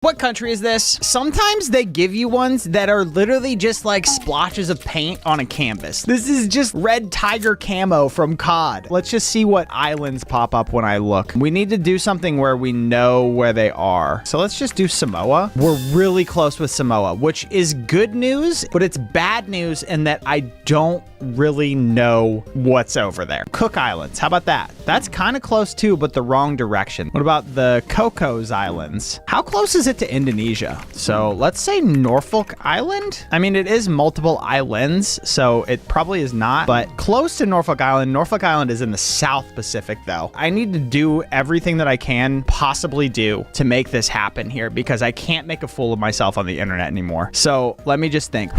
What country is this? Sometimes they give you ones that are literally just like splotches of paint on a canvas. This is just red tiger camo from COD. Let's just see what islands pop up when I look. We need to do something where we know where they are. So let's just do Samoa. We're really close with Samoa, which is good news, but it's bad news in that I don't really know what's over there. Cook Islands, how about that? That's kind of close too, but the wrong direction. What about the Cocos Islands? How close is it to Indonesia? So let's say Norfolk Island. I mean, it is multiple islands, so it probably is not, but close to Norfolk Island. Norfolk Island is in the South Pacific though. I need to do everything that I can possibly do to make this happen here because I can't make a fool of myself on the internet anymore. So let me just think.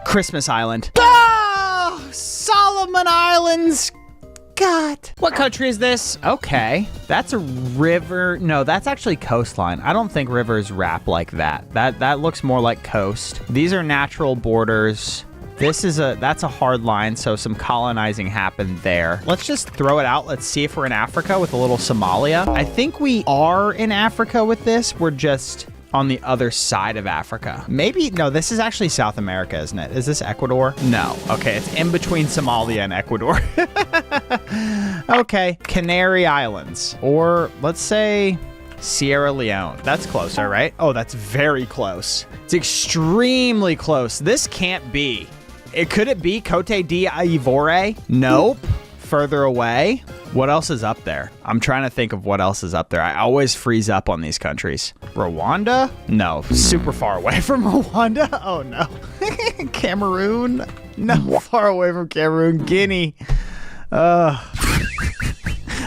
Christmas Island. Oh, Solomon Islands. God. What country is this? Okay. That's a river. No, that's actually coastline. I don't think rivers wrap like that. That looks more like coast. These are natural borders. That's a hard line, so some colonizing happened there. Let's just throw it out. Let's see if we're in Africa with a little Somalia. I think we are in Africa with this. We're just on the other side of Africa. Maybe, no, this is actually South America, isn't it? Is this Ecuador? No. Okay, it's in between Somalia and Ecuador. Okay, Canary Islands. Or let's say Sierra Leone. That's closer, right? Oh, that's very close. It's extremely close. This can't be. Could it be Cote d'Ivoire? Nope. Further away. What else is up there? I'm trying to think of what else is up there. I always freeze up on these countries. Rwanda? No, super far away from Rwanda. Oh no. Cameroon? No, far away from Cameroon. Guinea.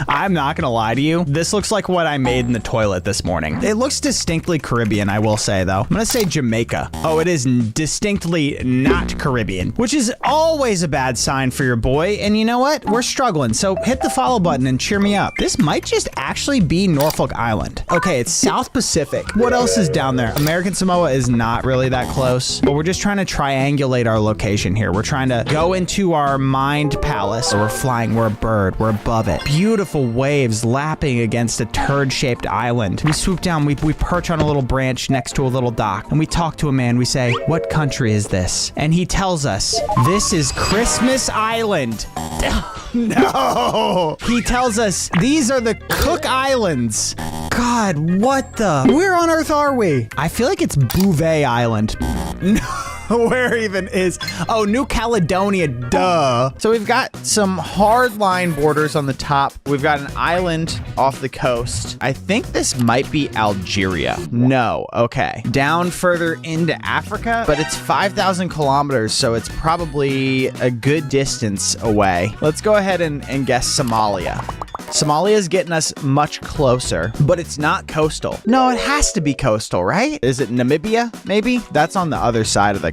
I'm not gonna lie to you. This looks like what I made in the toilet this morning. It looks distinctly Caribbean, I will say though. I'm gonna say Jamaica. Oh, it is distinctly not Caribbean, which is always a bad sign for your boy. And you know what? We're struggling, so hit the follow button and cheer me up. This might just actually be Norfolk Island. Okay, it's South Pacific. What else is down there? American Samoa is not really that close, but we're just trying to triangulate our location here. We're trying to go into our mind palace. So we're flying, we're a bird, we're above it. Beautiful waves lapping against a turd-shaped island. We swoop down, we perch on a little branch next to a little dock, and we talk to a man. We say, "What country is this?" And he tells us, "This is Christmas Island." No! He tells us, "These are the Cook Islands." God, what the? Where on earth are we? I feel like it's Bouvet Island. No. Where even is? Oh, New Caledonia, duh. So we've got some hard line borders on the top. We've got an island off the coast. I think this might be Algeria. No, okay. Down further into Africa, but it's 5,000 kilometers, so it's probably a good distance away. Let's go ahead and guess Somalia. Somalia is getting us much closer, but it's not coastal. No, it has to be coastal, right? Is it Namibia, maybe? That's on the other side of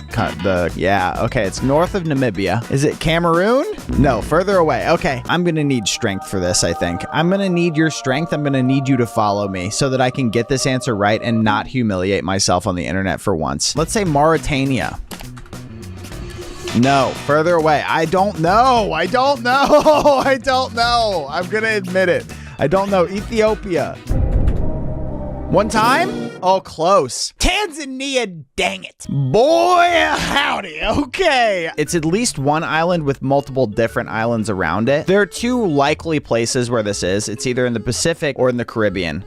yeah, okay, it's north of Namibia. Is it Cameroon? No, further away. Okay, I'm gonna need strength for this, I think. I'm gonna need your strength. I'm gonna need you to follow me so that I can get this answer right and not humiliate myself on the internet for once. Let's say Mauritania. No, further away. I don't know. I don't know. I don't know. I'm going to admit it. I don't know. Ethiopia. One time? Oh, close. Tanzania, dang it. Boy, howdy. Okay. It's at least one island with multiple different islands around it. There are two likely places where this is. It's either in the Pacific or in the Caribbean,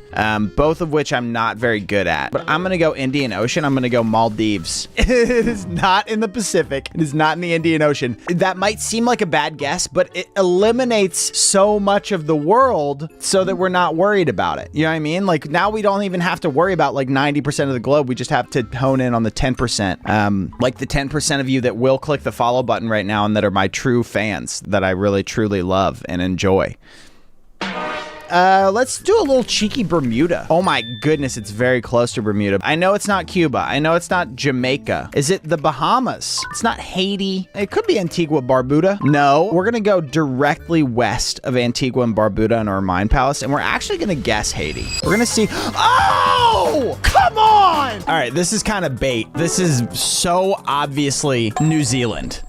both of which I'm not very good at. But I'm going to go Indian Ocean. I'm going to go Maldives. It is not in the Pacific. It is not in the Indian Ocean. That might seem like a bad guess, but it eliminates so much of the world so that we're not worried about it. You know what I mean? Like now we don't even have to worry about like 90% of the globe. We just have to hone in on the 10%. Like the 10% of you that will click the follow button right now and that are my true fans that I really truly love and enjoy. Let's do a little cheeky Bermuda. Oh my goodness, it's very close to Bermuda. I know it's not Cuba. I know it's not Jamaica. Is it the Bahamas? It's not Haiti. It could be Antigua, Barbuda. No, we're gonna go directly west of Antigua and Barbuda in our mind palace, and we're actually gonna guess Haiti. We're gonna see. Oh, come on! All right, this is kind of bait. This is so obviously New Zealand.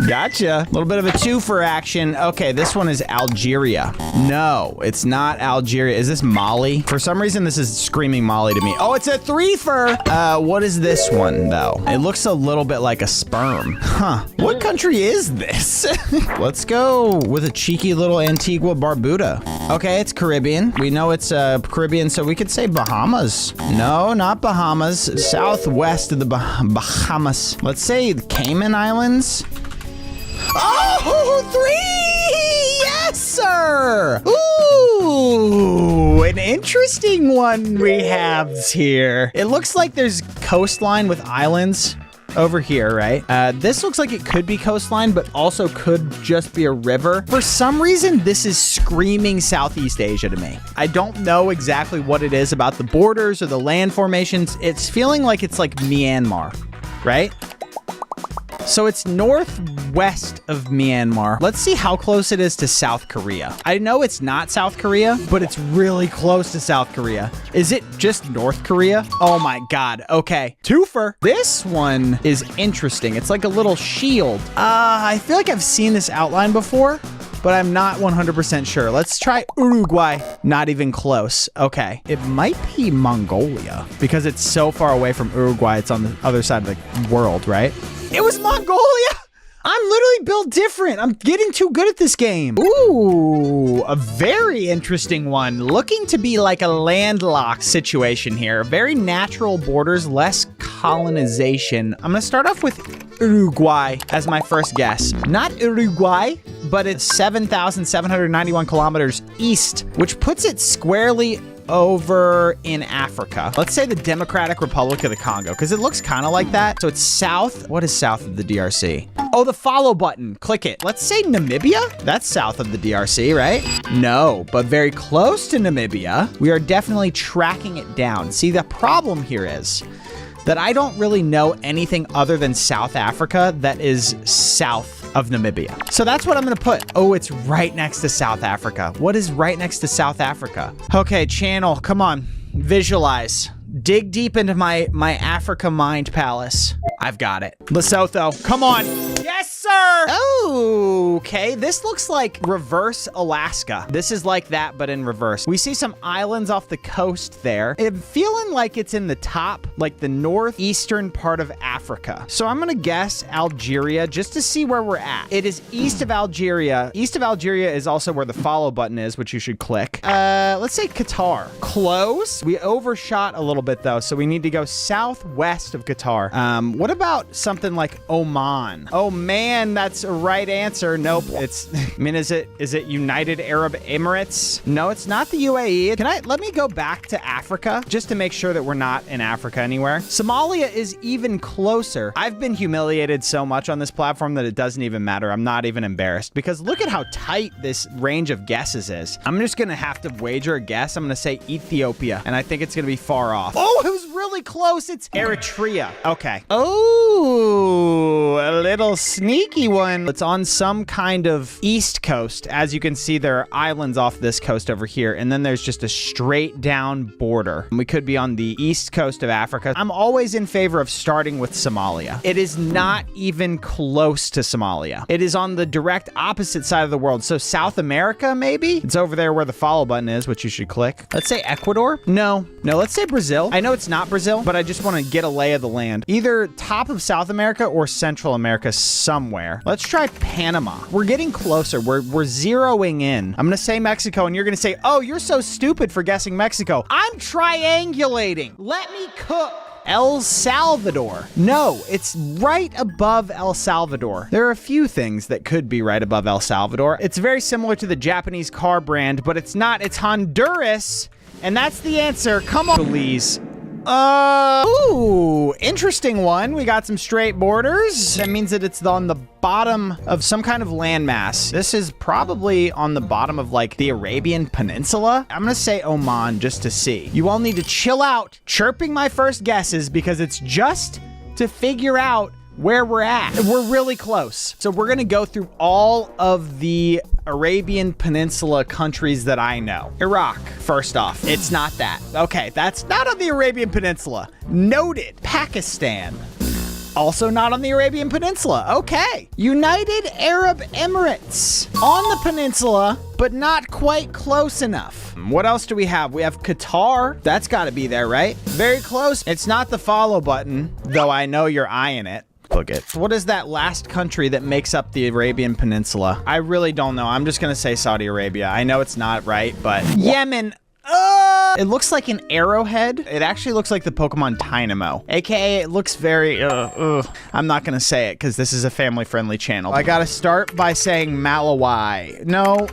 Gotcha. A little bit of a two-for action. Okay, this one is Algeria. No, it's not Algeria. Is this Mali? For some reason, this is screaming Mali to me. Oh, it's a three-fer. What is this one, though? It looks a little bit like a sperm. Huh. What country is this? Let's go with a cheeky little Antigua Barbuda. Okay, it's Caribbean. We know it's Caribbean, so we could say Bahamas. No, not Bahamas. Southwest of the Bahamas. Let's say the Cayman Islands. Oh, three! Yes, sir! Ooh, an interesting one we have here. It looks like there's coastline with islands over here, right? This looks like it could be coastline, but also could just be a river. For some reason, this is screaming Southeast Asia to me. I don't know exactly what it is about the borders or the land formations. It's feeling like it's like Myanmar, right? So it's northwest of Myanmar. Let's see how close it is to South Korea. I know it's not South Korea, but it's really close to South Korea. Is it just North Korea? Oh my God. Okay. Twofer. This one is interesting. It's like a little shield. I feel like I've seen this outline before, but I'm not 100% sure. Let's try Uruguay. Not even close. Okay. It might be Mongolia because it's so far away from Uruguay. It's on the other side of the world, right? It was Mongolia! I'm literally built different. I'm getting too good at this game. Ooh, a very interesting one. Looking to be like a landlocked situation here. Very natural borders, less colonization. I'm gonna start off with Uruguay as my first guess. Not Uruguay, but it's 7,791 kilometers east, which puts it squarely over in Africa. Let's say the Democratic Republic of the Congo, because it looks kind of like that. So it's south. What is south of the DRC? Oh, the follow button. Click it. Let's say Namibia. That's south of the DRC, right? No, but very close to Namibia. We are definitely tracking it down. See, the problem here is that I don't really know anything other than South Africa that is south of Namibia. So that's what I'm gonna put. Oh, it's right next to South Africa. What is right next to South Africa? Okay, channel, come on, visualize. Dig deep into my Africa mind palace. I've got it. Lesotho, come on. Yes, sir. Okay, this looks like reverse Alaska. This is like that, but in reverse. We see some islands off the coast there. I'm feeling like it's in the top, like the northeastern part of Africa. So I'm gonna guess Algeria just to see where we're at. It is east of Algeria. East of Algeria is also where the follow button is, which you should click. Let's say Qatar. Close. We overshot a little bit though, so we need to go southwest of Qatar. What about something like Oman? Oh man, that's a right answer. Nope. It's, I mean, is it United Arab Emirates? No, it's not the UAE. Let me go back to Africa just to make sure that we're not in Africa anywhere. Somalia is even closer. I've been humiliated so much on this platform that it doesn't even matter. I'm not even embarrassed because look at how tight this range of guesses is. I'm just gonna have to wager a guess. I'm gonna say Ethiopia, and I think it's gonna be far off. Oh, it was really close. It's Eritrea. Okay. Oh, a little sneaky one. It's on some kind of east coast. As you can see, there are islands off this coast over here, and then there's just a straight down border. We could be on the east coast of Africa. I'm always in favor of starting with Somalia. It is not even close to Somalia. It is on the direct opposite side of the world. So South America, maybe? It's over there where the follow button is, which you should click. Let's say Ecuador. No, let's say Brazil. I know it's not Brazil, but I just want to get a lay of the land. Either top of South America or Central America somewhere. Let's try Panama. We're getting closer. We're zeroing in. I'm going to say Mexico, and you're going to say, oh, you're so stupid for guessing Mexico. I'm triangulating. Let me cook. El Salvador. No, it's right above El Salvador. There are a few things that could be right above El Salvador. It's very similar to the Japanese car brand, but it's not. It's Honduras. And that's the answer. Come on, please. Ooh, interesting one. We got some straight borders. That means that it's on the bottom of some kind of landmass. This is probably on the bottom of like the Arabian Peninsula. I'm gonna say Oman just to see. You all need to chill out chirping my first guesses because it's just to figure out where we're at. We're really close. So we're gonna go through all of the Arabian Peninsula countries that I know. Iraq, first off. It's not that. Okay, that's not on the Arabian Peninsula. Noted. Pakistan. Also not on the Arabian Peninsula. Okay. United Arab Emirates. On the peninsula, but not quite close enough. What else do we have? We have Qatar. That's got to be there, right? Very close. It's not the follow button, though I know you're eyeing it. Look it. What is that last country that makes up the Arabian Peninsula? I really don't know. I'm just going to say Saudi Arabia. I know it's not right, but Yemen. It looks like an arrowhead. It actually looks like the Pokemon Dynamo, aka it looks very I'm not gonna say it because this is a family-friendly channel. I gotta start by saying Malawi. No.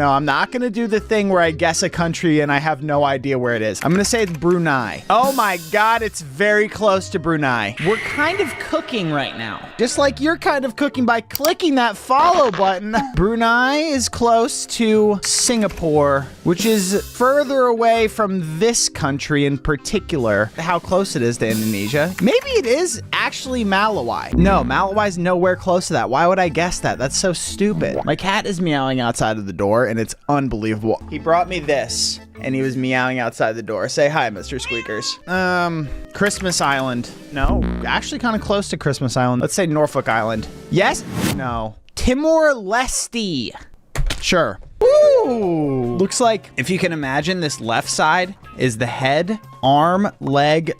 I'm not gonna do the thing where I guess a country and I have no idea where it is. I'm gonna say it's Brunei. Oh my god, it's very close to Brunei. We're kind of cooking right now, just like you're kind of cooking by clicking that follow button. Brunei is close to Singapore, which is further away from this country in particular. How close it is to Indonesia. Maybe it is actually Malawi. No, Malawi's nowhere close to that. Why would I guess that? That's so stupid. My cat is meowing outside of the door and it's unbelievable. He brought me this and he was meowing outside the door. Say hi, Mr. Squeakers. Christmas Island. No, actually kind of close to Christmas Island. Let's say Norfolk Island. Yes? No. Timor-Leste. Sure. Ooh. Looks like, if you can imagine, this left side is the head, arm, leg,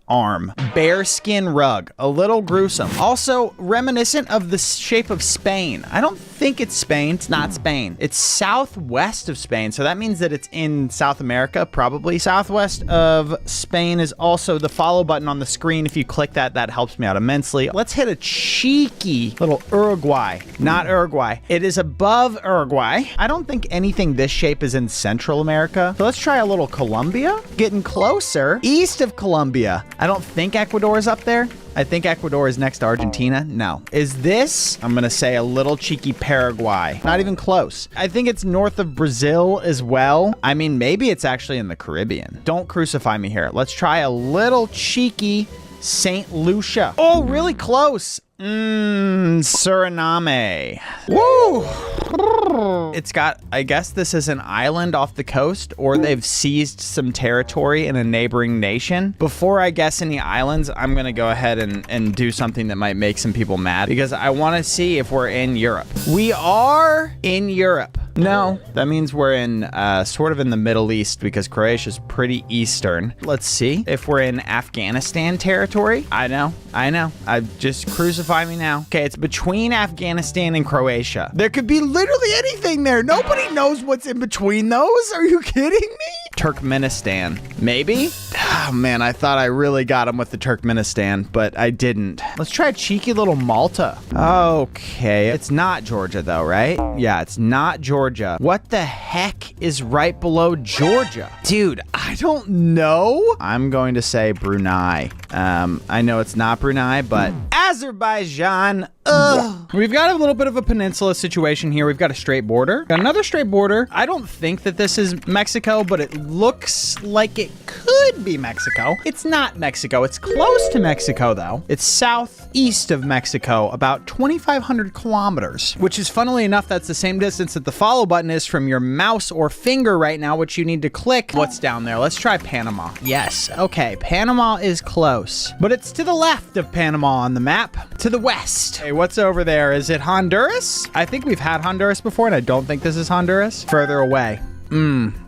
arm. Bearskin rug. A little gruesome. Also reminiscent of the shape of Spain. I don't think it's Spain. It's not Spain. It's southwest of Spain. So that means that it's in South America, probably. Southwest of Spain is also the follow button on the screen. If you click that, that helps me out immensely. Let's hit a cheeky little Uruguay. Not Uruguay. It is above Uruguay. I don't think anything this shape is in Central America. So let's try a little Colombia. Getting closer. East of Colombia. I don't think Ecuador is up there. I think Ecuador is next to Argentina. No. Is this? I'm going to say a little cheeky Paraguay. Not even close. I think it's north of Brazil as well. I mean, maybe it's actually in the Caribbean. Don't crucify me here. Let's try a little cheeky St. Lucia. Oh, really close. Suriname. Woo! It's got, I guess this is an island off the coast, or they've seized some territory in a neighboring nation. Before I guess any islands, I'm gonna go ahead and do something that might make some people mad, because I wanna see if we're in Europe. We are in Europe. No, that means we're in sort of in the Middle East, because Croatia's pretty eastern. Let's see if we're in Afghanistan territory. I know. I just crucify me now. Okay, it's between Afghanistan and Croatia. There could be literally anything there. Nobody knows what's in between those. Are you kidding me? Turkmenistan, maybe? Oh man, I thought I really got him with the Turkmenistan, but I didn't. Let's try a cheeky little Malta. Okay, it's not Georgia though, right? Yeah, it's not Georgia. What the heck is right below Georgia? Dude, I don't know. I'm going to say Brunei. I know it's not Brunei, but Azerbaijan. We've got a little bit of a peninsula situation here. We've got a straight border. Got another straight border. I don't think that this is Mexico, but it looks like it could be Mexico. It's not Mexico. It's close to Mexico, though. It's southeast of Mexico, about 2,500 kilometers, which is, funnily enough, that's the same distance that the follow button is from your mouse or finger right now, which you need to click. What's down there? Let's try Panama. Yes. Okay. Panama is close, but it's to the left of Panama on the map, to the west. Hey, what's over there? Is it Honduras? I think we've had Honduras before, and I don't think this is Honduras. Further away.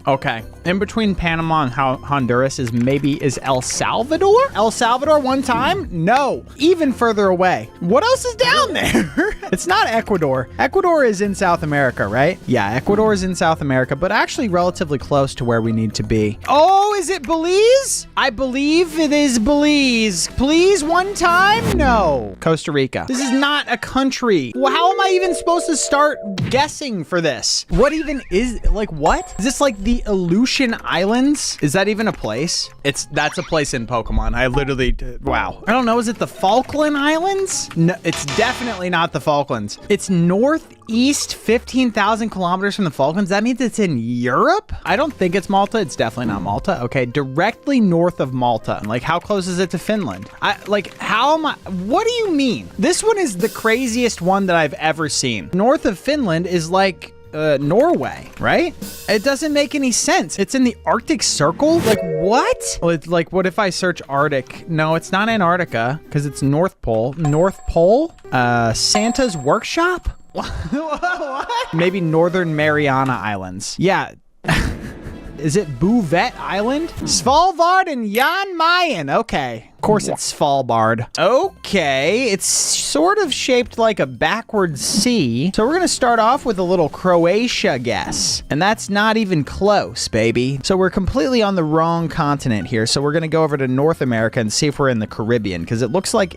Okay. In between Panama and Honduras is El Salvador? El Salvador one time? No. Even further away. What else is down there? It's not Ecuador. Ecuador is in South America, right? Yeah, Ecuador is in South America, but actually relatively close to where we need to be. Oh, is it Belize? I believe it is Belize. Please, one time? No. Costa Rica. This is not a country. Well, how am I even supposed to start guessing for this? What even is, like, what? Is this like the Aleutian Islands? Is that even a place? That's a place in Pokemon. I literally, wow. I don't know, is it the Falkland Islands? No, it's definitely not the Falklands. It's northeast 15,000 kilometers from the Falklands. That means it's in Europe? I don't think it's Malta. It's definitely not Malta. Okay, directly north of Malta. Like, how close is it to Finland? What do you mean? This one is the craziest one that I've ever seen. North of Finland is like Norway, right? It doesn't make any sense. It's in the Arctic Circle? Like, what? Well, it's like, what if I search Arctic? No, it's not Antarctica, because it's North Pole. North Pole? Santa's Workshop? What? Maybe Northern Mariana Islands. Yeah. Is it Bouvet Island? Svalbard and Jan Mayen. Okay. Of course it's Svalbard. Okay. It's sort of shaped like a backward C. So we're going to start off with a little Croatia guess. And that's not even close, baby. So we're completely on the wrong continent here. So we're going to go over to North America and see if we're in the Caribbean, because it looks like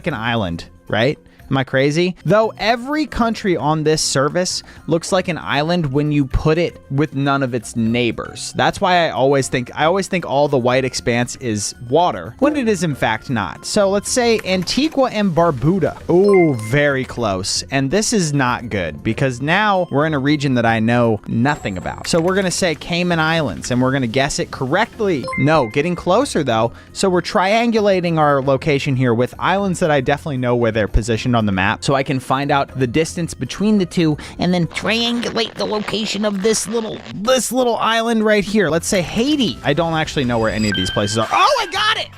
an island, right? Am I crazy? Though every country on this service looks like an island when you put it with none of its neighbors. That's why I always think all the white expanse is water, when it is in fact not. So let's say Antigua and Barbuda. Oh, very close. And this is not good, because now we're in a region that I know nothing about. So we're going to say Cayman Islands, and we're going to guess it correctly. No, getting closer though. So we're triangulating our location here with islands that I definitely know where they're positioned on the map, so I can find out the distance between the two and then triangulate the location of this little island right here. Let's say Haiti. I don't actually know where any of these places are. Oh, I got it.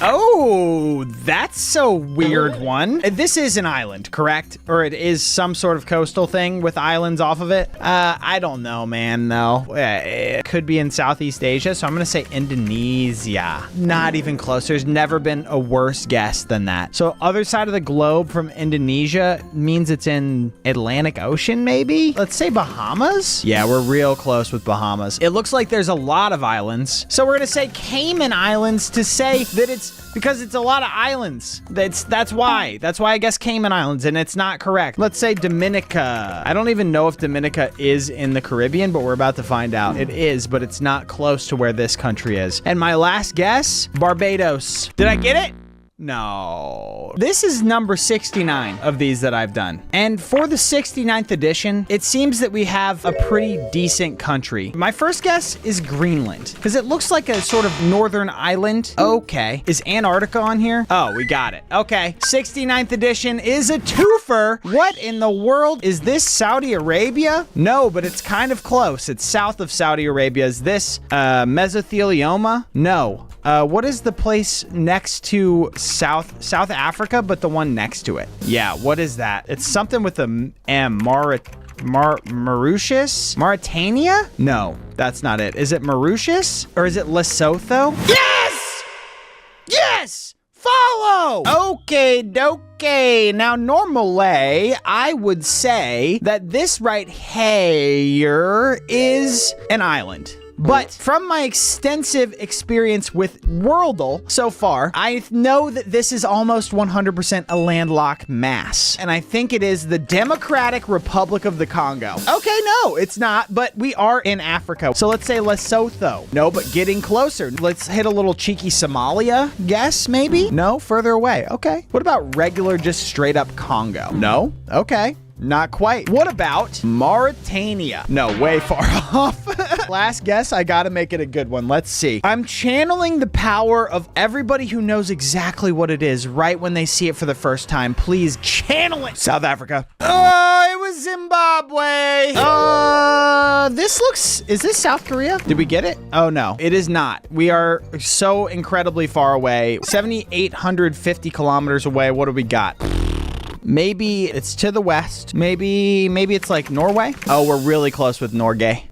Oh, that's a weird one. This is an island, correct? Or it is some sort of coastal thing with islands off of it? I don't know, man, though. It could be in Southeast Asia, so I'm going to say Indonesia. Not even close. There's never been a worse guess than that. So other side of the globe from Indonesia means it's in Atlantic Ocean, maybe? Let's say Bahamas? Yeah, we're real close with Bahamas. It looks like there's a lot of islands. So we're going to say Cayman Islands to say that it's because it's a lot of islands. That's why I guess Cayman Islands, and it's not correct. Let's say Dominica. I don't even know if Dominica is in the Caribbean, but we're about to find out. It is, but it's not close to where this country is. And my last guess, Barbados. Did I get it? No. This is number 69 of these that I've done. And for the 69th edition, it seems that we have a pretty decent country. My first guess is Greenland, because it looks like a sort of northern island. Okay. Is Antarctica on here? Oh, we got it. Okay. 69th edition is a twofer. What in the world? Is this Saudi Arabia? No, but it's kind of close. It's south of Saudi Arabia. Is this mesothelioma? No. What is the place next to South Africa, but the one next to it? Yeah, what is that? It's something with a M. Mauritius? Mauritania? No, that's not it. Is it Mauritius? Or is it Lesotho? Yes! Yes! Follow! Okay, dokie. Now, normally, I would say that this right here is an island. But from my extensive experience with worldle so far, I know that this is almost 100% a landlocked mass. And I think it is the Democratic Republic of the Congo. Okay, no, it's not, but we are in Africa. So let's say Lesotho. No, but getting closer. Let's hit a little cheeky Somalia guess, maybe? No, further away. Okay. What about regular, just straight up Congo? No? Okay. Not quite. What about Mauritania? No, way far off. Last guess, I gotta make it a good one. Let's see. I'm channeling the power of everybody who knows exactly what it is right when they see it for the first time. Please channel it. South Africa. Oh, it was Zimbabwe. Is this South Korea? Did we get it? Oh no, it is not. We are so incredibly far away. 7,850 kilometers away. What do we got? Maybe it's to the west. Maybe it's like Norway. Oh, we're really close with Norway.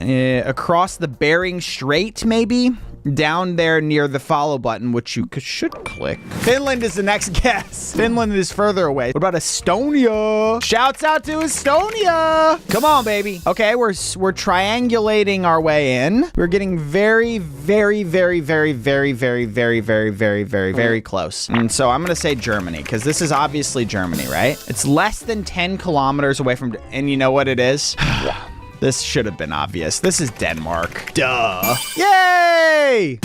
Across the Bering Strait, maybe? Down there near the follow button, which you should click. Finland is the next guess. Finland is further away. What about Estonia? Shouts out to Estonia. Come on, baby. Okay, we're triangulating our way in. We're getting very, very, very, very, very, very, very, very, very, very, very close. And so I'm gonna say Germany, because this is obviously Germany, right? It's less than 10 kilometers away from, and you know what it is? This should have been obvious. This is Denmark. Duh. Yay!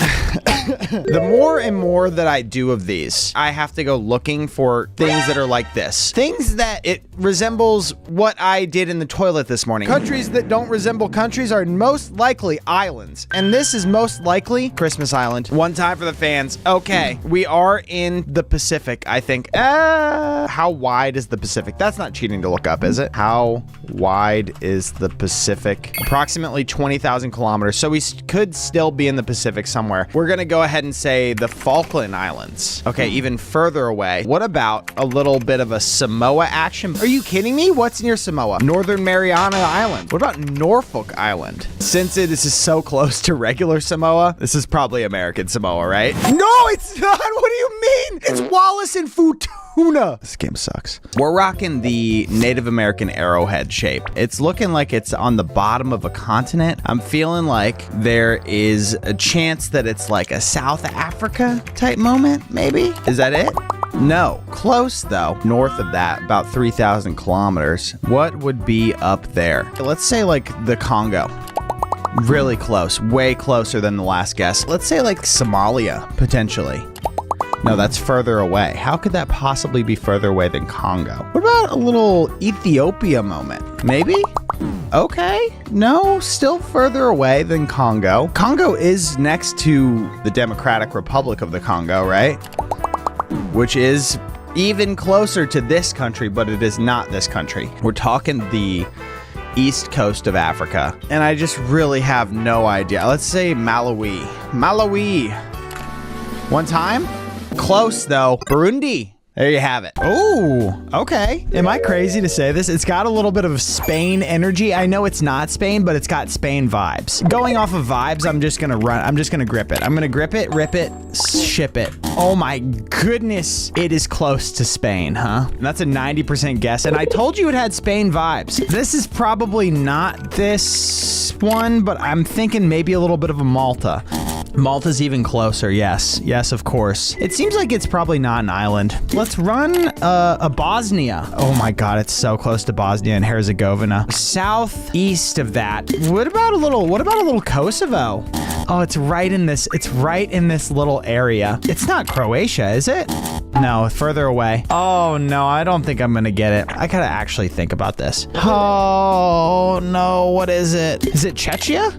The more and more that I do of these, I have to go looking for things that are like this. Things that it resembles what I did in the toilet this morning. Countries that don't resemble countries are most likely islands. And this is most likely Christmas Island. One time for the fans. Okay, we are in the Pacific, I think. How wide is the Pacific? That's not cheating to look up, is it? How wide is the Pacific? Approximately 20,000 kilometers. So we could still be in the Pacific somewhere. We're gonna go ahead and say the Falkland Islands. Okay, even further away. What about a little bit of a Samoa action? Are you kidding me? What's near Samoa? Northern Mariana Island. What about Norfolk Island? Since this is so close to regular Samoa, this is probably American Samoa, right? No, it's not. What do you mean? It's Wallace and Futuna. This game sucks. We're rocking the Native American arrowhead shape. It's looking like it's on the bottom of a continent. I'm feeling like there is a chance that it's like a South Africa type moment, maybe? Is that it? No, close though. North of that, about 3,000 kilometers. What would be up there? Let's say like the Congo. Really close, way closer than the last guess. Let's say like Somalia, potentially. No, that's further away. How could that possibly be further away than Congo? What about a little Ethiopia moment? Maybe? Okay. No, still further away than Congo. Congo is next to the Democratic Republic of the Congo, right? Which is even closer to this country, but it is not this country. We're talking the east coast of Africa, and I just really have no idea. Let's say Malawi. Malawi. One time? Close though. Burundi. There you have it. Oh, okay. Am I crazy to say this? It's got a little bit of Spain energy. I know it's not Spain, but it's got Spain vibes. Going off of vibes, I'm just gonna grip it. I'm gonna grip it, rip it, ship it. Oh my goodness. It is close to Spain, huh? That's a 90% guess. And I told you it had Spain vibes. This is probably not this one, but I'm thinking maybe a little bit of a Malta. Malta's even closer, yes. Yes, of course. It seems like it's probably not an island. Let's run a Bosnia. Oh my God, it's so close to Bosnia and Herzegovina. Southeast of that. What about a little Kosovo? Oh, it's right in this little area. It's not Croatia, is it? No, further away. Oh no, I don't think I'm gonna get it. I gotta actually think about this. Oh no, what is it? Is it Czechia?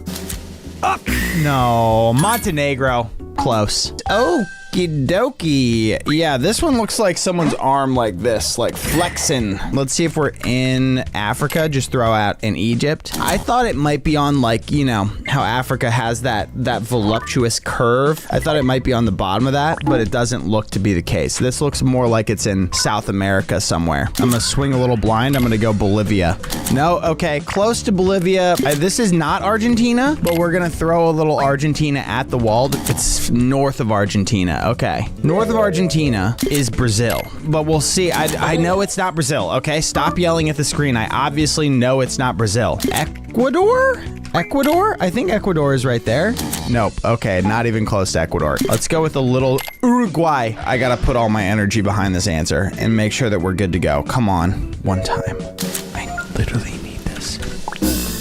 Oh, no, Montenegro. Close. Okie dokie. Yeah, this one looks like someone's arm like this, like flexing. Let's see if we're in Africa. Just throw out in Egypt. I thought it might be on like, you know, how Africa has that voluptuous curve. I thought it might be on the bottom of that, but it doesn't look to be the case. This looks more like it's in South America somewhere. I'm gonna swing a little blind. I'm gonna go Bolivia. No, okay, close to Bolivia. This is not Argentina, but we're gonna throw a little Argentina at the wall. It's north of Argentina. Okay. North of Argentina is Brazil, but we'll see. I know it's not Brazil, okay? Stop yelling at the screen. I obviously know it's not Brazil. Ecuador? Ecuador? I think Ecuador is right there. Nope. Okay, not even close to Ecuador. Let's go with a little Uruguay. I gotta put all my energy behind this answer and make sure that we're good to go. Come on. One time. I literally need this.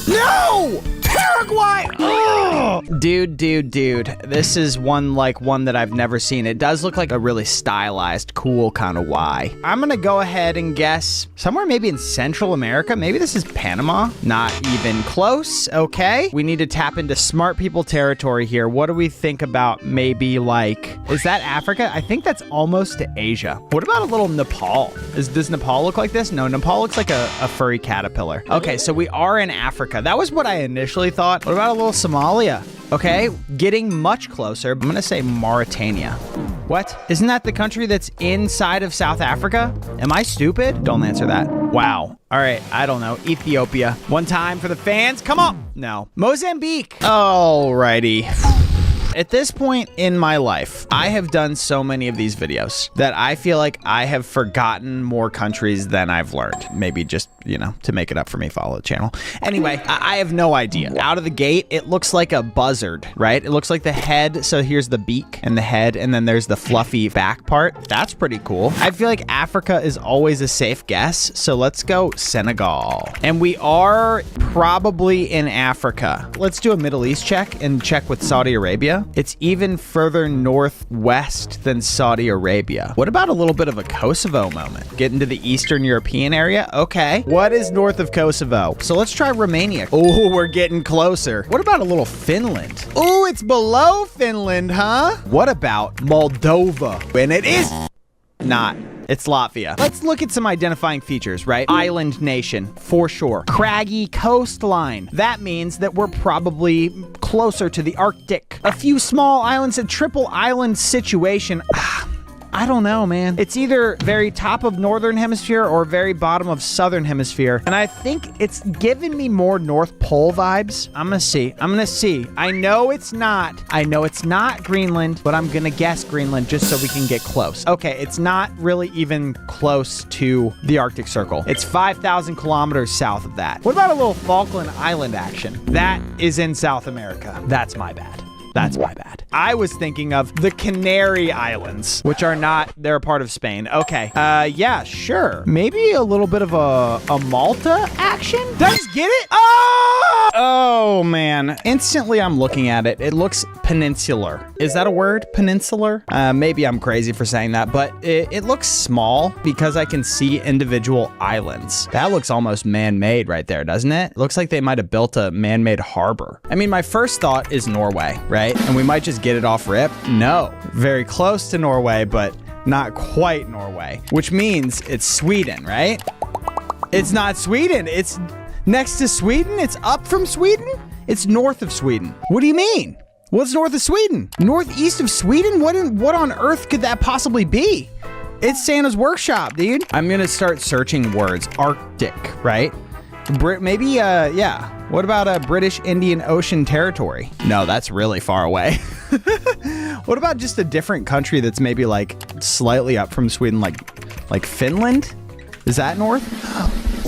No! Paraguay! Ugh! Dude. This is one that I've never seen. It does look like a really stylized, cool kind of Y. I'm gonna go ahead and guess somewhere maybe in Central America. Maybe this is Panama. Not even close. Okay. We need to tap into smart people territory here. What do we think about maybe like, is that Africa? I think that's almost to Asia. What about a little Nepal? Does Nepal look like this? No, Nepal looks like a furry caterpillar. Okay, so we are in Africa. That was what I initially thought. What about a little Somalia? Okay, getting much closer. I'm gonna say Mauritania. What? Isn't that the country that's inside of South Africa? Am I stupid? Don't answer that. Wow. All right, I don't know. Ethiopia. One time for the fans. Come on. No. Mozambique. Alrighty. At this point in my life, I have done so many of these videos that I feel like I have forgotten more countries than I've learned. Maybe just, you know, to make it up for me, follow the channel. Anyway, I have no idea. Out of the gate, it looks like a buzzard, right? It looks like the head. So here's the beak and the head, and then there's the fluffy back part. That's pretty cool. I feel like Africa is always a safe guess. So let's go Senegal. And we are probably in Africa. Let's do a Middle East check and check with Saudi Arabia. Arabia. It's even further northwest than Saudi Arabia. What about a little bit of a Kosovo moment? Get into the Eastern European area? Okay. What is north of Kosovo? So let's try Romania. Oh, we're getting closer. What about a little Finland? Oh, it's below Finland, huh? What about Moldova? And it is not. It's Latvia. Let's look at some identifying features, right? Island nation, for sure. Craggy coastline. That means that we're probably closer to the Arctic. A few small islands, a triple island situation. I don't know, man. It's either very top of northern hemisphere or very bottom of southern hemisphere. And I think it's giving me more North Pole vibes. I'm gonna see. I know it's not Greenland, but I'm gonna guess Greenland just so we can get close. Okay, it's not really even close to the Arctic Circle. It's 5,000 kilometers south of that. What about a little Falkland Island action? That is in South America. That's my bad. I was thinking of the Canary Islands, which are not, they're a part of Spain. Okay. Yeah, sure. Maybe a little bit of a Malta action? Did I just get it? Oh, man. Instantly, I'm looking at it. It looks peninsular. Is that a word? Peninsular? Maybe I'm crazy for saying that, but it looks small because I can see individual islands. That looks almost man-made right there, doesn't it? Looks like they might have built a man-made harbor. I mean, my first thought is Norway, right? And we might just get it off rip. No, very close to Norway, but not quite Norway, which means it's Sweden, right? It's not Sweden. It's next to Sweden. It's up from Sweden. It's north of Sweden. What do you mean? What's north of Sweden? Northeast of Sweden? What on earth could that possibly be? It's Santa's workshop, dude. I'm gonna start searching words. Arctic, right? Yeah. What about a British Indian Ocean territory? No, that's really far away. What about just a different country that's maybe like slightly up from Sweden, like Finland? Is that north?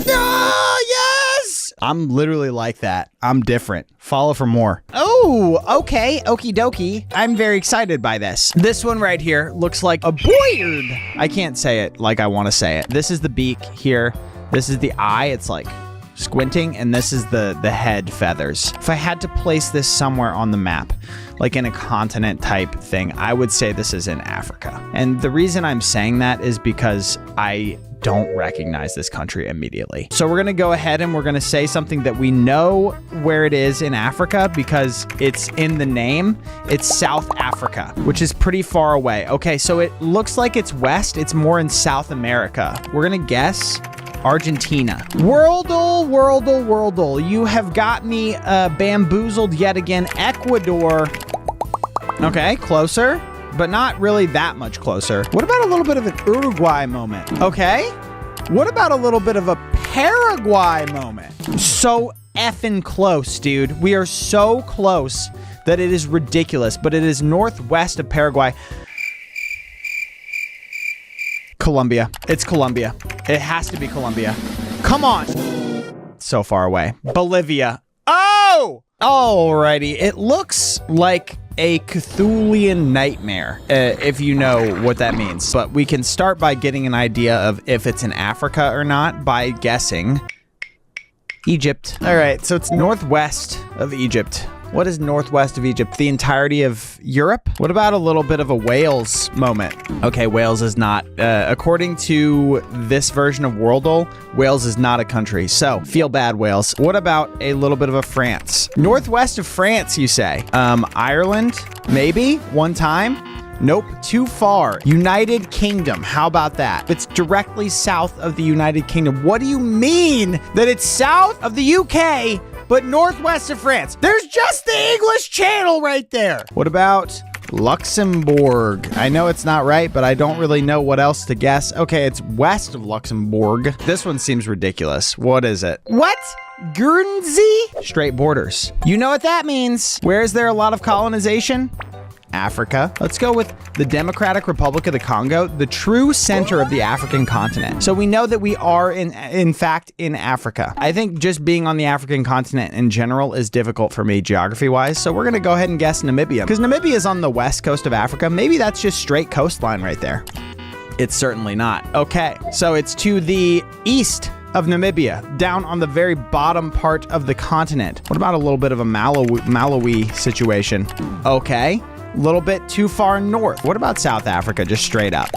No, yes! I'm literally like that. I'm different. Follow for more. Oh, okay. Okie dokie. I'm very excited by this. This one right here looks like a boyard. I can't say it like I want to say it. This is the beak here. This is the eye. It's like squinting, and this is the head feathers. If I had to place this somewhere on the map, like in a continent type thing, I would say this is in Africa. And the reason I'm saying that is because I don't recognize this country immediately. So we're gonna go ahead and we're gonna say something that we know where it is in Africa because it's in the name. It's South Africa, which is pretty far away. Okay, so it looks like it's west. It's more in South America. We're gonna guess Argentina. Worldle. You have got me bamboozled yet again. Ecuador. Okay, closer, but not really that much closer. What about a little bit of an Uruguay moment? Okay. What about a little bit of a Paraguay moment? So effing close, dude. We are so close that it is ridiculous, but it is northwest of Paraguay. Colombia. It's Colombia. It has to be Colombia. Come on. So far away. Bolivia. Oh! Alrighty. It looks like a Cthulhian nightmare, if you know what that means. But we can start by getting an idea of if it's in Africa or not by guessing Egypt. All right, so it's northwest of Egypt. What is northwest of Egypt? The entirety of Europe? What about a little bit of a Wales moment? Okay, Wales is not. According to this version of worldle, Wales is not a country. So, feel bad, Wales. What about a little bit of a France? Northwest of France, you say? Ireland? Maybe? One time? Nope, too far. United Kingdom, how about that? It's directly south of the United Kingdom. What do you mean that it's south of the UK, but northwest of France? There's just the English Channel right there. What about Luxembourg? I know it's not right, but I don't really know what else to guess. Okay, it's west of Luxembourg. This one seems ridiculous. What is it? What? Guernsey? Straight borders. You know what that means. Where is there a lot of colonization? Africa. Let's go with the Democratic Republic of the Congo, the true center of the African continent. So we know that we are in fact in Africa. I think just being on the African continent in general is difficult for me geography-wise, so we're gonna go ahead and guess Namibia. Because Namibia is on the west coast of Africa. Maybe that's just straight coastline right there. It's certainly not. Okay, so it's to the east of Namibia, down on the very bottom part of the continent. What about a little bit of a Malawi situation? Okay, a little bit too far north. What about South Africa, just straight up?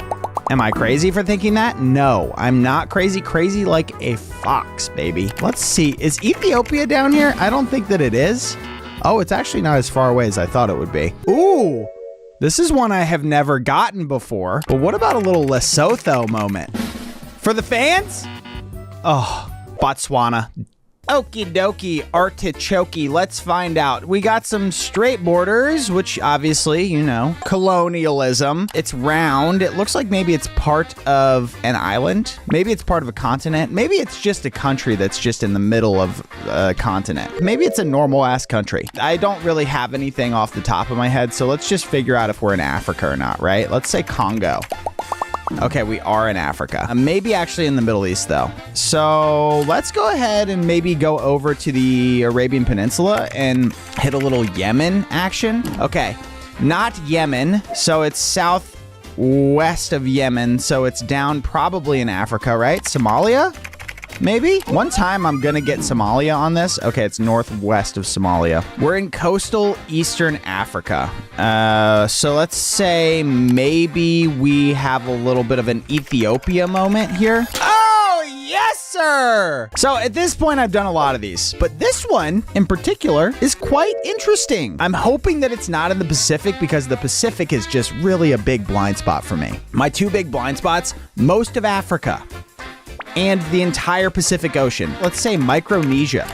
Am I crazy for thinking that? No, I'm not crazy. Crazy like a fox, baby. Let's see, is Ethiopia down here? I don't think that it is. Oh, it's actually not as far away as I thought it would be. Ooh, this is one I have never gotten before. But what about a little Lesotho moment? For the fans? Oh, Botswana. Okie dokie, artichoke. Let's find out. We got some straight borders, which obviously, you know, colonialism. It's round. It looks like maybe it's part of an island. Maybe it's part of a continent. Maybe it's just a country that's just in the middle of a continent. Maybe it's a normal ass country. I don't really have anything off the top of my head, so let's just figure out if we're in Africa or not, right? Let's say Congo. Okay, we are in Africa. Maybe actually in the Middle East, though. So let's go ahead and maybe go over to the Arabian Peninsula and hit a little Yemen action. Okay, not Yemen. So it's southwest of Yemen. So it's down probably in Africa, right? Somalia? Maybe? One time I'm gonna get Somalia on this. Okay, it's northwest of Somalia. We're in coastal Eastern Africa. So let's say maybe we have a little bit of an Ethiopia moment here. Oh, yes, sir! So at this point, I've done a lot of these, but this one in particular is quite interesting. I'm hoping that it's not in the Pacific because the Pacific is just really a big blind spot for me. My two big blind spots, most of Africa and the entire Pacific Ocean. Let's say Micronesia.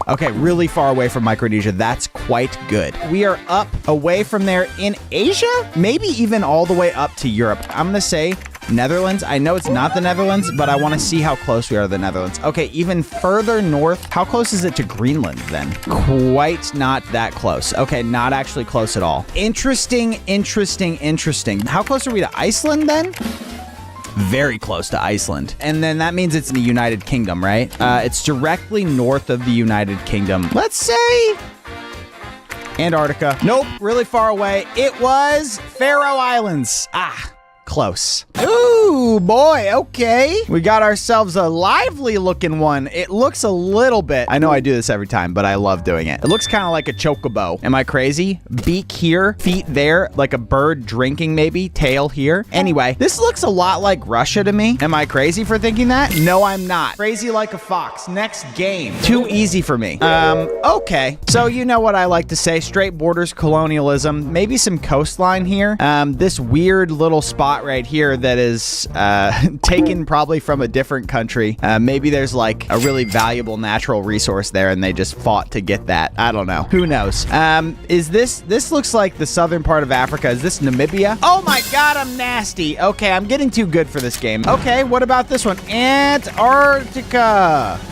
Okay, really far away from Micronesia. That's quite good. We are up away from there in Asia, maybe even all the way up to Europe. I'm gonna say Netherlands. I know it's not the Netherlands, but I want to see how close we are to the Netherlands. Okay, even further north. How close is it to Greenland then? Quite not that close. Okay, not actually close at all. Interesting, interesting, interesting. How close are we to Iceland then? Very close to Iceland. And then that means it's in the United Kingdom, right? It's directly north of the United Kingdom. Let's say Antarctica. Nope, really far away. It was Faroe Islands. Ah, close. Ooh, boy, okay. We got ourselves a lively looking one. It looks a little bit, I know I do this every time, but I love doing it. It looks kind of like a chocobo. Am I crazy? Beak here, feet there, like a bird drinking maybe, tail here. Anyway, this looks a lot like Russia to me. Am I crazy for thinking that? No, I'm not. Crazy like a fox. Next game. Too easy for me. Okay. So you know what I like to say, straight borders, colonialism, maybe some coastline here. This weird little spot right here that is taken probably from a different country. Maybe there's like a really valuable natural resource there and they just fought to get that. I don't know. Who knows? Is this looks like the southern part of Africa. Is this Namibia? Oh my God, I'm nasty. Okay, I'm getting too good for this game. Okay, what about this one? Antarctica.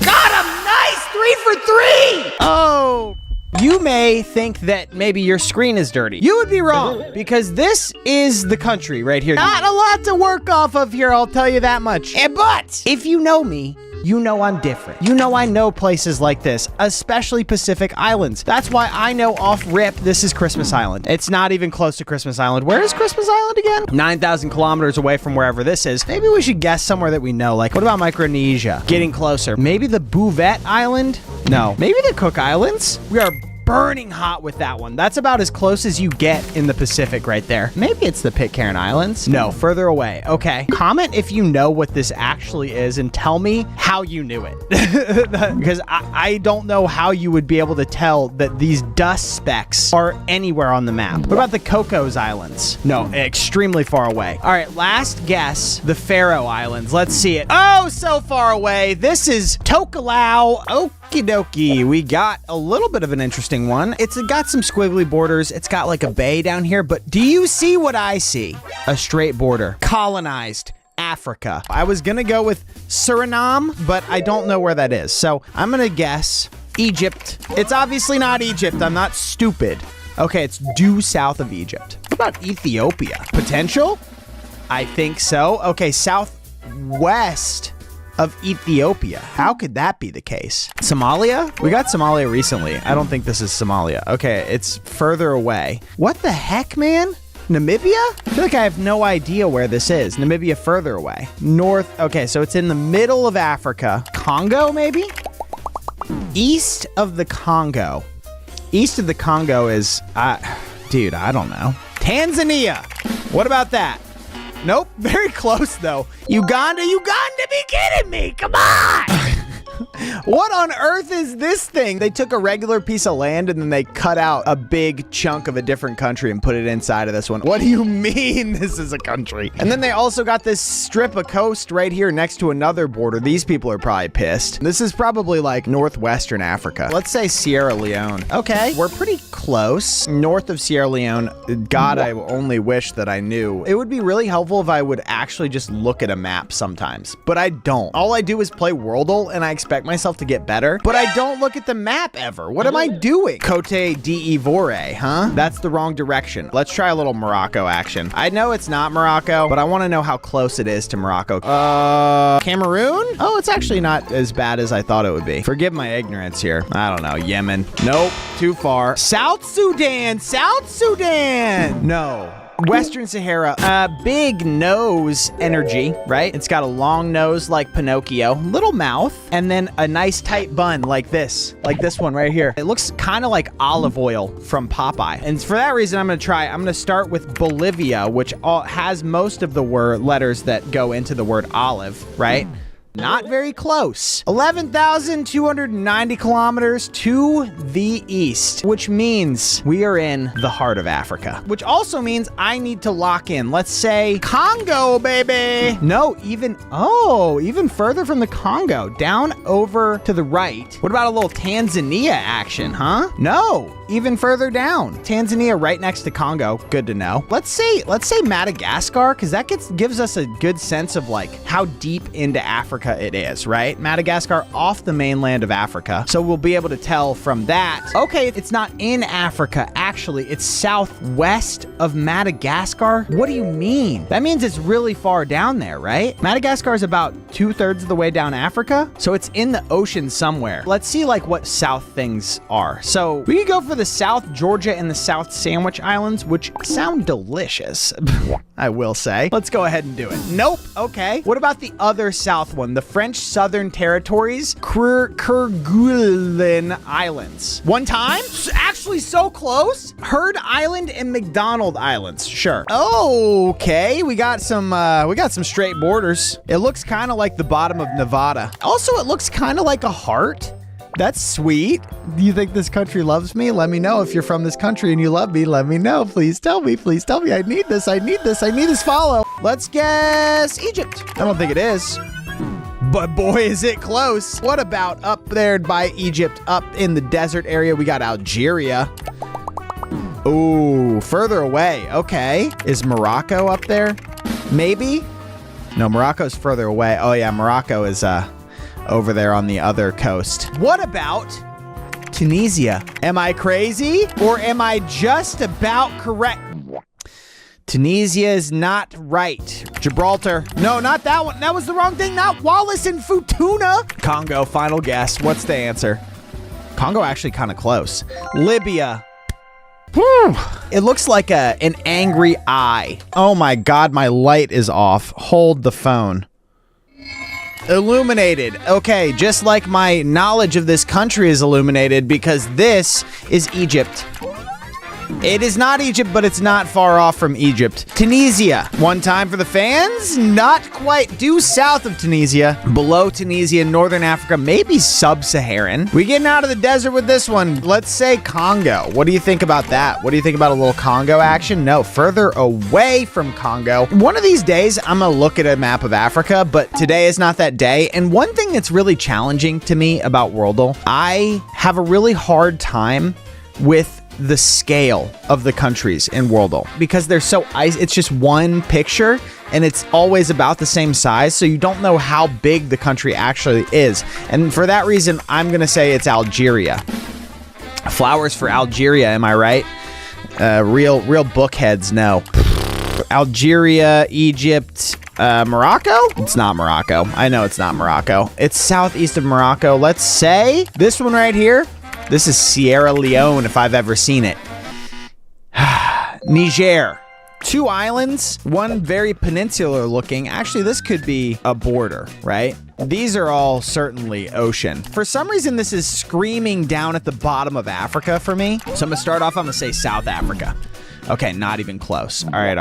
Got him! Nice! 3 for 3! Oh. You may think that maybe your screen is dirty. You would be wrong, because this is the country right here. Not a lot to work off of here, I'll tell you that much. But if you know me, you know I'm different. You know I know places like this, especially Pacific Islands. That's why I know off rip this is Christmas Island. It's not even close to Christmas Island. Where is Christmas Island again? 9,000 kilometers away from wherever this is. Maybe we should guess somewhere that we know. Like, what about Micronesia? Getting closer. Maybe the Bouvet Island? No. Maybe the Cook Islands? We are burning hot with that one. That's about as close as you get in the Pacific right there. Maybe it's the Pitcairn Islands. No, further away. Okay. Comment if you know what this actually is and tell me how you knew it. Because I don't know how you would be able to tell that these dust specks are anywhere on the map. What about the Cocos Islands? No, extremely far away. All right, last guess, the Faroe Islands. Let's see it. Oh, so far away. This is Tokelau. Okie dokie. We got a little bit of an interesting one. It's got some squiggly borders. It's got like a bay down here, but do you see what I see? A straight border. Colonized Africa. I was gonna go with Suriname, but I don't know where that is. So I'm gonna guess Egypt. It's obviously not Egypt. I'm not stupid. Okay, it's due south of Egypt. What about Ethiopia? Potential? I think so. Okay, southwest of Ethiopia. How could that be the case? Somalia? We got Somalia recently. I don't think this is Somalia. Okay, it's further away. What the heck, man? Namibia? I feel like I have no idea where this is. Namibia further away. North. Okay, so it's in the middle of Africa. Congo, maybe? East of the Congo. East of the Congo is, dude, I don't know. Tanzania. What about that? Nope, very close though. Uganda, you got to be kidding me. Come on. What on earth is this thing? They took a regular piece of land and then they cut out a big chunk of a different country and put it inside of this one. What do you mean this is a country? And then they also got this strip of coast right here next to another border. These people are probably pissed. This is probably like northwestern Africa. Let's say Sierra Leone. Okay, we're pretty close. North of Sierra Leone. God, I only wish that I knew. It would be really helpful if I would actually just look at a map sometimes, but I don't. All I do is play worldle and I expect myself to get better, but I don't look at the map ever. What am I doing? Cote d'Ivoire, huh? That's the wrong direction. Let's try a little Morocco action. I know it's not Morocco, but I want to know how close it is to Morocco. Cameroon? Oh, it's actually not as bad as I thought it would be. Forgive my ignorance here. I don't know. Yemen. Nope. Too far. South Sudan. South Sudan. No. Western Sahara, big nose energy, right? It's got a long nose like Pinocchio, little mouth, and then a nice tight bun like this one right here. It looks kind of like olive oil from Popeye. And for that reason, I'm gonna start with Bolivia, which has most of the letters that go into the word olive, right? Not very close. 11,290 kilometers to the east, which means we are in the heart of Africa, which also means I need to lock in. Let's say Congo, baby. No, even further from the Congo, down over to the right. What about a little Tanzania action, huh? No, even further down. Tanzania right next to Congo. Good to know. Let's say Madagascar, because that gives us a good sense of like how deep into Africa it is, right? Madagascar off the mainland of Africa. So we'll be able to tell from that. Okay, it's not in Africa. Actually, it's southwest of Madagascar. What do you mean? That means it's really far down there, right? Madagascar is about 2/3 of the way down Africa. So it's in the ocean somewhere. Let's see like what south things are. So we can go for the South Georgia and the South Sandwich Islands, which sound delicious, I will say. Let's go ahead and do it. Nope. Okay. What about the other south one? The French Southern Territories, Kerguelen Islands. One time? Actually so close? Heard Island and McDonald Islands. Sure. Okay, we got some straight borders. It looks kind of like the bottom of Nevada. Also, it looks kind of like a heart. That's sweet. Do you think this country loves me? Let me know if you're from this country and you love me. Let me know. Please tell me. Please tell me. I need this. I need this. I need this follow. Let's guess Egypt. I don't think it is. But boy, is it close. What about up there by Egypt, up in the desert area? We got Algeria. Ooh, further away. Okay. Is Morocco up there? Maybe? No, Morocco's further away. Oh yeah, Morocco is over there on the other coast. What about Tunisia? Am I crazy? Or am I just about correct? Tunisia is not right. Gibraltar. No, not that one. That was the wrong thing. Not Wallace and Futuna. Congo, final guess. What's the answer? Congo actually kind of close. Libya. Whew. It looks like an angry eye. Oh my God, my light is off. Hold the phone. Illuminated. Okay, just like my knowledge of this country is illuminated because this is Egypt. It is not Egypt, but it's not far off from Egypt. Tunisia. One time for the fans? Not quite. Due south of Tunisia. Below Tunisia, northern Africa, maybe sub-Saharan. We getting out of the desert with this one. Let's say Congo. What do you think about that? What do you think about a little Congo action? No, further away from Congo. One of these days, I'm gonna look at a map of Africa, but today is not that day. And one thing that's really challenging to me about worldle, I have a really hard time with the scale of the countries in worldle because they're so it's just one picture and it's always about the same size, so you don't know how big the country actually is. And for that reason, I'm gonna say it's Algeria. Flowers for Algeria, am I right? Real bookheads, no. Algeria, Egypt, Morocco? It's not Morocco. I know it's not Morocco. It's southeast of Morocco. Let's say this one right here. This is Sierra Leone, if I've ever seen it. Niger. 2 islands, one very peninsular looking. Actually, this could be a border, right? These are all certainly ocean. For some reason, this is screaming down at the bottom of Africa for me. So I'm gonna start off, I'm gonna say South Africa. Okay, not even close. All right.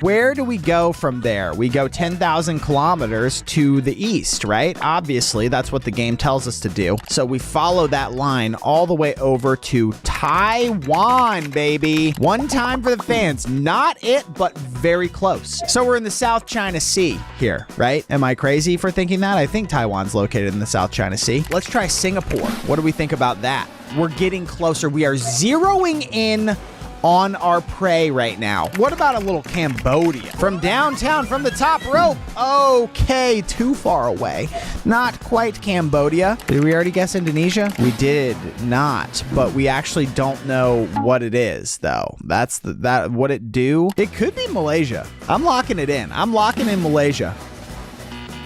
Where do we go from there? We go 10,000 kilometers to the east, right? Obviously, that's what the game tells us to do. So we follow that line all the way over to Taiwan, baby. One time for the fans. Not it, but very close. So we're in the South China Sea here, right? Am I crazy for thinking that? I think Taiwan's located in the South China Sea. Let's try Singapore. What do we think about that? We're getting closer. We are zeroing in on our prey right now. What about a little Cambodia? From downtown, from the top rope. Okay, too far away. Not quite Cambodia. Did we already guess Indonesia? We did not, but we actually don't know what it is, though. That's what it do. It could be Malaysia. I'm locking it in. I'm locking in Malaysia.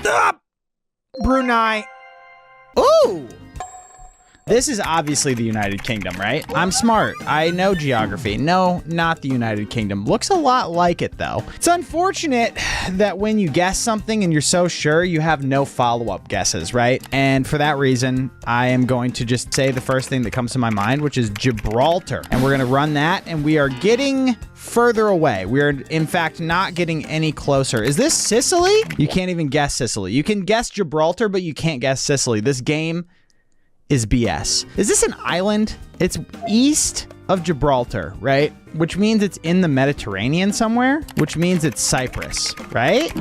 Ah! Brunei. Ooh! This is obviously the United Kingdom, right? I'm smart. I know geography. No, not the United Kingdom. Looks a lot like it, though. It's unfortunate that when you guess something and you're so sure, you have no follow-up guesses, right? And for that reason, I am going to just say the first thing that comes to my mind, which is Gibraltar. And we're going to run that, and we are getting further away. We are, in fact, not getting any closer. Is this Sicily? You can't even guess Sicily. You can guess Gibraltar, but you can't guess Sicily. This game is BS. Is this an island? It's east of Gibraltar, right? Which means it's in the Mediterranean somewhere, which means it's Cyprus, right?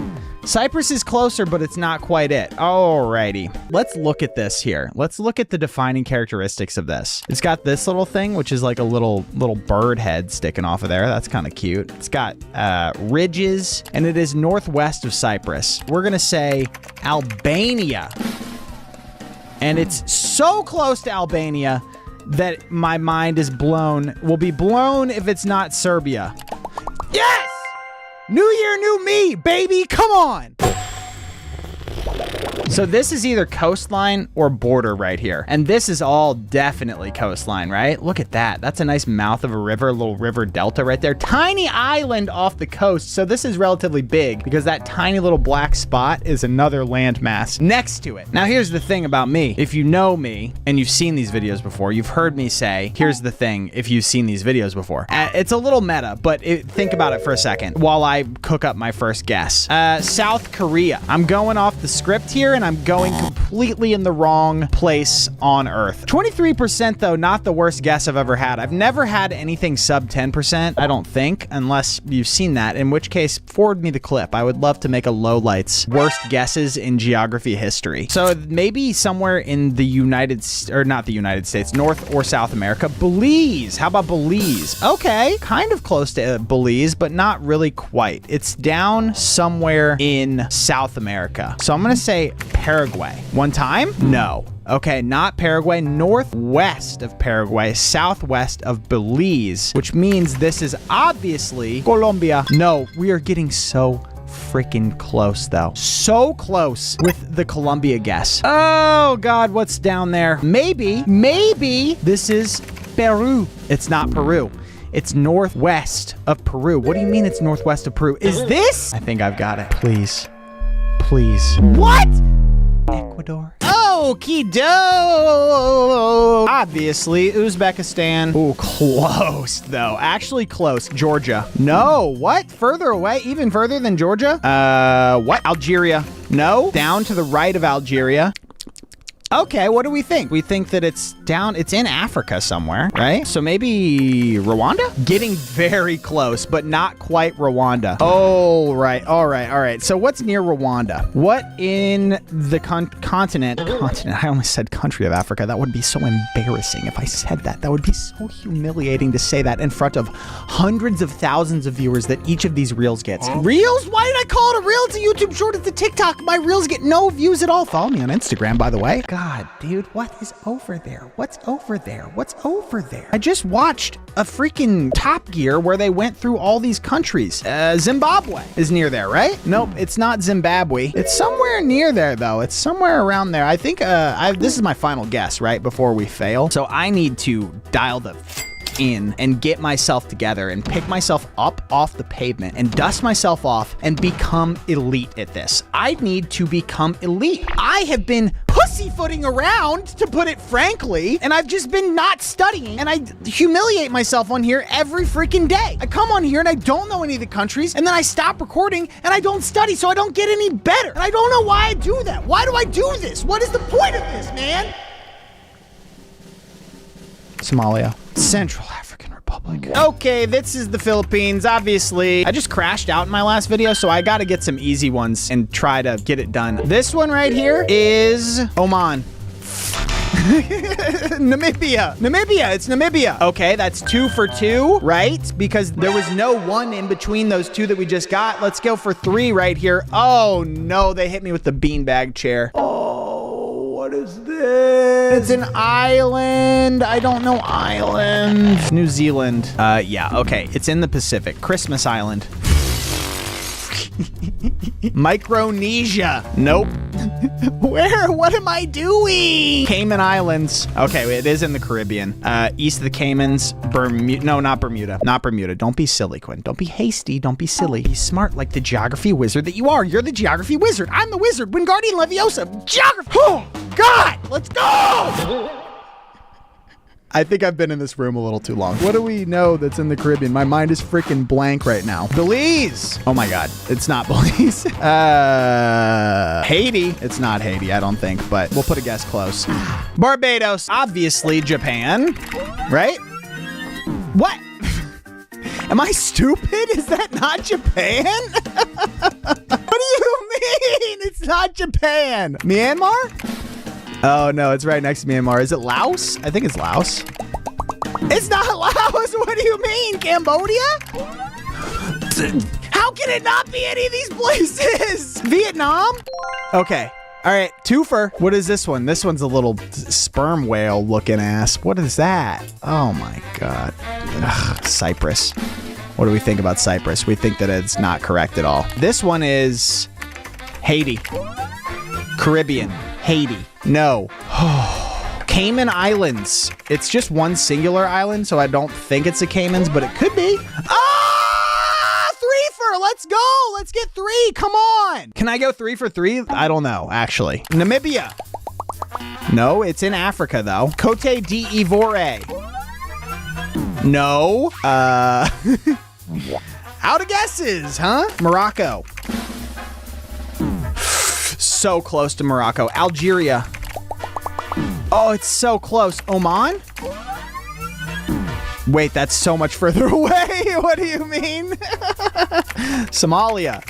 Cyprus is closer, but it's not quite it. Alrighty. Let's look at this here. Let's look at the defining characteristics of this. It's got this little thing, which is like a little bird head sticking off of there. That's kind of cute. It's got ridges, and it is northwest of Cyprus. We're gonna say Albania. And it's so close to Albania that my mind is blown. Will be blown if it's not Serbia. Yes! New year, new me, baby. Come on. So this is either coastline or border right here. And this is all definitely coastline, right? Look at that. That's a nice mouth of a river, a little river delta right there. Tiny island off the coast. So this is relatively big because that tiny little black spot is another landmass next to it. Now here's the thing about me. If you know me and you've seen these videos before, you've heard me say, here's the thing if you've seen these videos before. It's a little meta, but think about it for a second while I cook up my first guess. South Korea. I'm going off the script here and I'm going completely in the wrong place on Earth. 23% though, not the worst guess I've ever had. I've never had anything sub 10%, I don't think, unless you've seen that, in which case, forward me the clip. I would love to make a lowlights worst guesses in geography history. So maybe somewhere in the not the United States, North or South America. Belize, how about Belize? Okay, kind of close to Belize, but not really quite. It's down somewhere in South America. So I'm gonna say Paraguay. One time? No. Okay, not Paraguay, northwest of Paraguay, southwest of Belize, which means this is obviously Colombia. No, we are getting so freaking close though. So close with the Colombia guess. Oh God, what's down there? Maybe this is Peru. It's not Peru. It's northwest of Peru. What do you mean it's northwest of Peru? Is this? I think I've got it. Please. Please. What? Ecuador. Okie doke. Obviously, Uzbekistan. Ooh, close though. Actually close. Georgia. No. What? Further away? Even further than Georgia? What? Algeria. No. Down to the right of Algeria. Okay, what do we think? We think that it's in Africa somewhere, right? So maybe Rwanda? Getting very close, but not quite Rwanda. Oh, right, all right. So what's near Rwanda? What in the continent, I almost said country of Africa. That would be so embarrassing if I said that. That would be so humiliating to say that in front of hundreds of thousands of viewers that each of these reels gets. Reels? Why did I call it a reel? It's a YouTube short. It's a TikTok. My reels get no views at all. Follow me on Instagram, by the way. God, dude, what is over there? What's over there? What's over there? I just watched a freaking Top Gear where they went through all these countries. Zimbabwe is near there, right? Nope, it's not Zimbabwe. It's somewhere near there, though. It's somewhere around there. I think this is my final guess, right? Before we fail. So I need to dial the in and get myself together and pick myself up off the pavement and dust myself off and become elite at this. I need to become elite. I have been pussyfooting around, to put it frankly, and I've just been not studying, and I humiliate myself on here every freaking day. I come on here and I don't know any of the countries, and then I stop recording and I don't study, so I don't get any better. And I don't know why I do that. Why do I do this? What is the point of this, man? Somalia. Central African Republic. Okay, this is the Philippines. Obviously, I just crashed out in my last video, so I gotta get some easy ones and try to get it done. This one right here is Oman. Namibia. It's Namibia. Okay, that's 2 for 2, right? Because there was no 1 in between those 2 that we just got. Let's go for 3 right here. Oh no, they hit me with the beanbag chair. Oh, what is this? It's an island. I don't know island. New Zealand. Yeah, okay. It's in the Pacific. Christmas Island. Micronesia. Nope. Where? What am I doing? Cayman Islands. Okay, it is in the Caribbean. East of the Caymans. Bermuda. No, not Bermuda. Not Bermuda. Don't be silly, Quinn. Don't be hasty. Don't be silly. Be smart like the geography wizard that you are. You're the geography wizard. I'm the wizard. Wingardium Leviosa. Geography. Oh, God. Let's go. I think I've been in this room a little too long. What do we know that's in the Caribbean? My mind is freaking blank right now. Belize. Oh my God. It's not Belize. Haiti. It's not Haiti, I don't think, but we'll put a guess close. Barbados. Obviously Japan, right? What? Am I stupid? Is that not Japan? What do you mean? It's not Japan. Myanmar? Oh no, it's right next to Myanmar. Is it Laos? I think it's Laos. It's not Laos. What do you mean? Cambodia? How can it not be any of these places? Vietnam? Okay. All right, 2 for. What is this one? This one's a little sperm whale looking ass. What is that? Oh my God. Ugh, Cyprus. What do we think about Cyprus? We think that it's not correct at all. This one is Haiti. Caribbean. Haiti. No. Cayman Islands. It's just one singular island, so I don't think it's the Caymans, but it could be. Ah! 3 for. Let's go. Let's get 3. Come on. Can I go 3 for 3? I don't know, actually. Namibia. No, it's in Africa, though. Cote d'Ivoire. No. Out of guesses, huh? Morocco. So close to Morocco. Algeria. Oh, it's so close. Oman? Wait, that's so much further away. What do you mean? Somalia.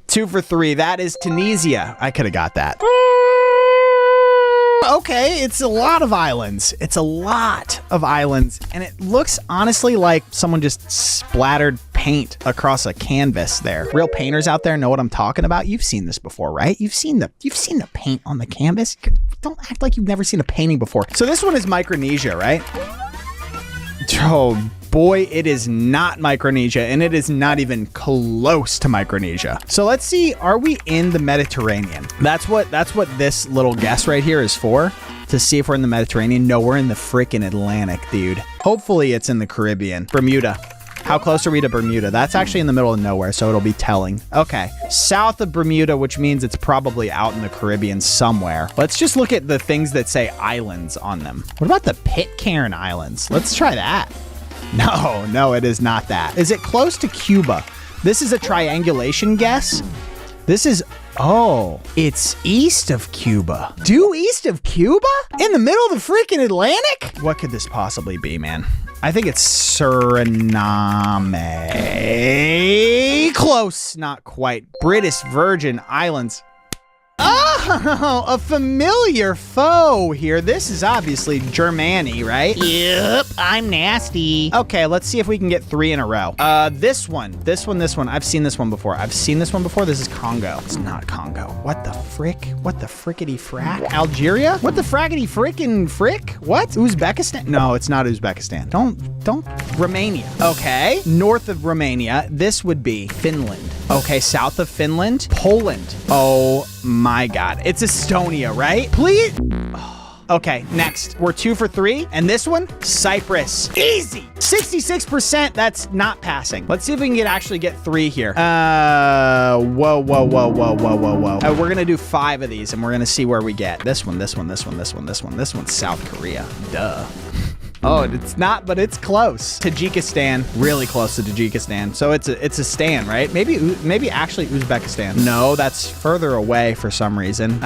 2 for 3. That is Tunisia. I could have got that. Okay, it's a lot of islands. It's a lot of islands. And it looks honestly like someone just splattered paint across a canvas there. Real painters out there know what I'm talking about. You've seen this before, right? You've seen the paint on the canvas. Don't act like you've never seen a painting before. So this one is Micronesia, right? Oh boy, it is not Micronesia, and it is not even close to Micronesia. So let's see, are we in the Mediterranean? That's what this little guess right here is for, to see if we're in the Mediterranean. No, we're in the freaking Atlantic, dude. Hopefully it's in the Caribbean. Bermuda. How close are we to Bermuda? That's actually in the middle of nowhere, so it'll be telling. Okay, south of Bermuda, which means it's probably out in the Caribbean somewhere. Let's just look at the things that say islands on them. What about the Pitcairn Islands? Let's try that. No, it is not that. Is it close to Cuba? This is a triangulation guess. This is, oh, it's east of Cuba. Due east of Cuba? In the middle of the freaking Atlantic? What could this possibly be, man? I think it's Suriname. Close, not quite. British Virgin Islands. Oh, a familiar foe here. This is obviously Germany, right? Yep, I'm nasty. Okay, let's see if we can get 3 in a row. This one. I've seen this one before. This is Congo. It's not Congo. What the frick? What the frickety frack? Algeria? What the fraggedy frickin' frick? What? Uzbekistan? No, it's not Uzbekistan. Don't. Romania. Okay, north of Romania, this would be Finland. Okay, south of Finland, Poland. Oh my God, it's Estonia, right? Please. Okay, next. We're 2 for 3. And this one, Cyprus. Easy. 66%. That's not passing. Let's see if we can actually get 3 here. Whoa. We're going to do 5 of these, and we're going to see where we get. This one. This one's South Korea. Duh. Oh, it's not, but it's close. Tajikistan, really close to Tajikistan. So it's a stan, right? Maybe actually Uzbekistan. No, that's further away for some reason.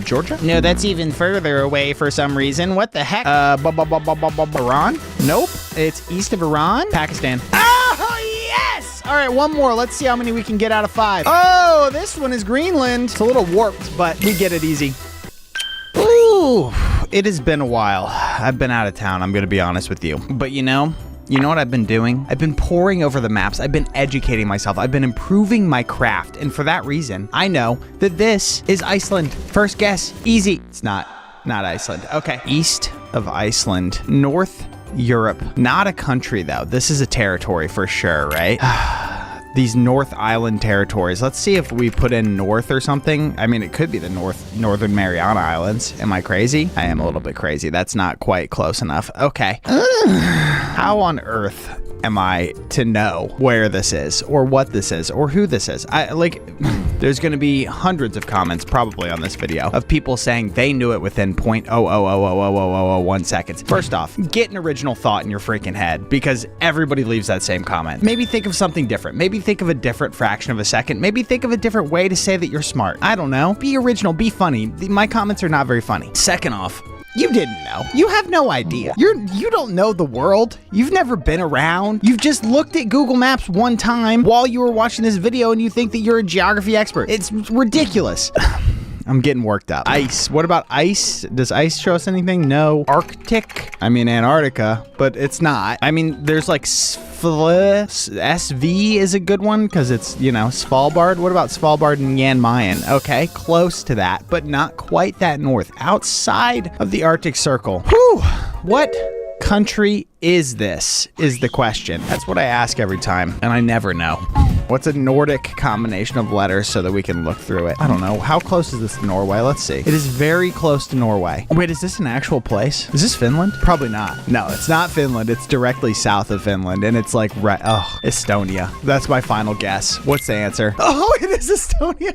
Georgia? No, that's even further away for some reason. What the heck? Iran? Nope. It's east of Iran. Pakistan. Oh, yes! All right, one more. Let's see how many we can get out of 5. Oh, this one is Greenland. It's a little warped, but we get it easy. Ooh. It has been a while. I've been out of town, I'm gonna be honest with you. But you know what I've been doing? I've been poring over the maps. I've been educating myself. I've been improving my craft. And for that reason, I know that this is Iceland. First guess, easy. It's not Iceland. Okay. East of Iceland, North Europe. Not a country though. This is a territory for sure, right? These North Island territories. Let's see if we put in North or something. I mean, it could be the Northern Mariana Islands. Am I crazy? I am a little bit crazy. That's not quite close enough. Okay. How on earth am I to know where this is or what this is or who this is? There's going to be hundreds of comments probably on this video of people saying they knew it within 0.0000001 seconds. First off, get an original thought in your freaking head because everybody leaves that same comment. Maybe think of something different. Maybe think of a different fraction of a second. Maybe think of a different way to say that you're smart. I don't know. Be original. Be funny. My comments are not very funny. Second off, you didn't know. You have no idea. You don't know the world. You've never been around. You've just looked at Google Maps one time while you were watching this video and you think that you're a geography expert. It's ridiculous. I'm getting worked up. Ice. What about ice? Does ice show us anything? No. Arctic? I mean, Antarctica, but it's not. I mean, there's like SV is a good one because it's, Svalbard. What about Svalbard and Jan Mayen? Okay, close to that, but not quite that north. Outside of the Arctic Circle. Whew. What country is this? Is the question. That's what I ask every time, and I never know. What's a Nordic combination of letters so that we can look through it? I don't know. How close is this to Norway? Let's see. It is very close to Norway. Wait, is this an actual place? Is this Finland? Probably not. No, it's not Finland. It's directly south of Finland, and it's like, Estonia. That's my final guess. What's the answer? Oh, it is Estonia.